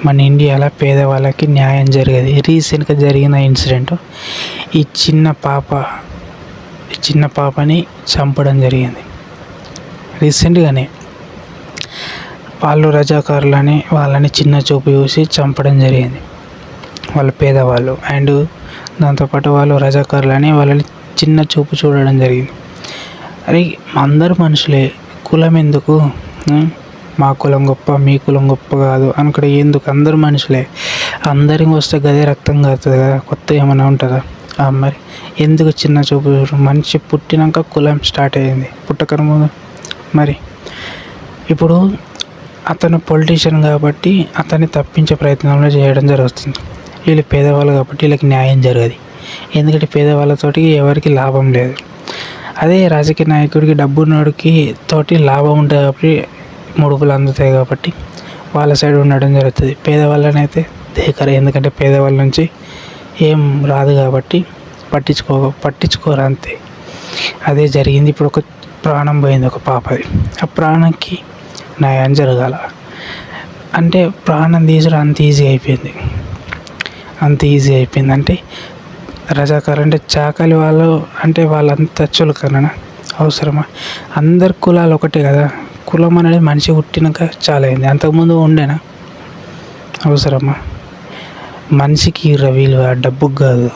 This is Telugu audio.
మన ఇండియాలో పేదవాళ్ళకి న్యాయం జరిగేది. రీసెంట్గా జరిగిన ఇన్సిడెంట్, ఈ చిన్న పాపని చంపడం జరిగింది రీసెంట్గానే. వాళ్ళు రజాకారులని వాళ్ళని చిన్న చూపు చూసి చంపడం జరిగింది. వాళ్ళు పేదవాళ్ళు, అండ్ దాంతోపాటు వాళ్ళు రజాకారులని వాళ్ళని చిన్న చూపు చూడడం జరిగింది. అరే, అందరు మనుషులే, కులం ఎందుకు? మా కులం గొప్ప, మీ కులం గొప్ప కాదు అనుకుంటే ఎందుకు? అందరు మనుషులే, అందరికి వస్తే గదే రక్తం కారుతుంది కదా, కొత్త ఏమైనా ఉంటుందా? మరి ఎందుకు చిన్న చూపు? మనిషి పుట్టినాక కులం స్టార్ట్ అయ్యింది, పుట్టకన ముందు. మరి ఇప్పుడు అతను పొలిటీషియన్ కాబట్టి అతన్ని తప్పించే ప్రయత్నంలో చేయడం జరుగుతుంది. వీళ్ళు పేదవాళ్ళు కాబట్టి వీళ్ళకి న్యాయం జరగదు. ఎందుకంటే పేదవాళ్ళతోటి ఎవరికి లాభం లేదు. అదే రాజకీయ నాయకుడికి, డబ్బున్నోడికి తోటి లాభం ఉంటుంది కాబట్టి, ముడుపులు అందుతాయి కాబట్టి వాళ్ళ సైడ్ ఉండడం జరుగుతుంది. పేదవాళ్ళని అయితే దేకరు, ఎందుకంటే పేదవాళ్ళ నుంచి ఏం రాదు కాబట్టి పట్టించుకోరు అంతే. అదే జరిగింది. ఇప్పుడు ఒక ప్రాణం పోయింది, ఒక పాపది. ఆ ప్రాణంకి న్యాయం జరగాల అంటే ప్రాణం తీసుడు అంత ఈజీ అయిపోయింది. అంటే రజాకారు అంటే చాకలి వాళ్ళు, అంటే వాళ్ళంతా చులకన అవసరమా? అందరి కులాలు ఒకటే కదా. కులం అనేది మనిషి పుట్టినాక చాలా అయింది, అంతకుముందు ఉండేనా? అవసరమా? మనిషికి విలువ డబ్బుకు కాదు.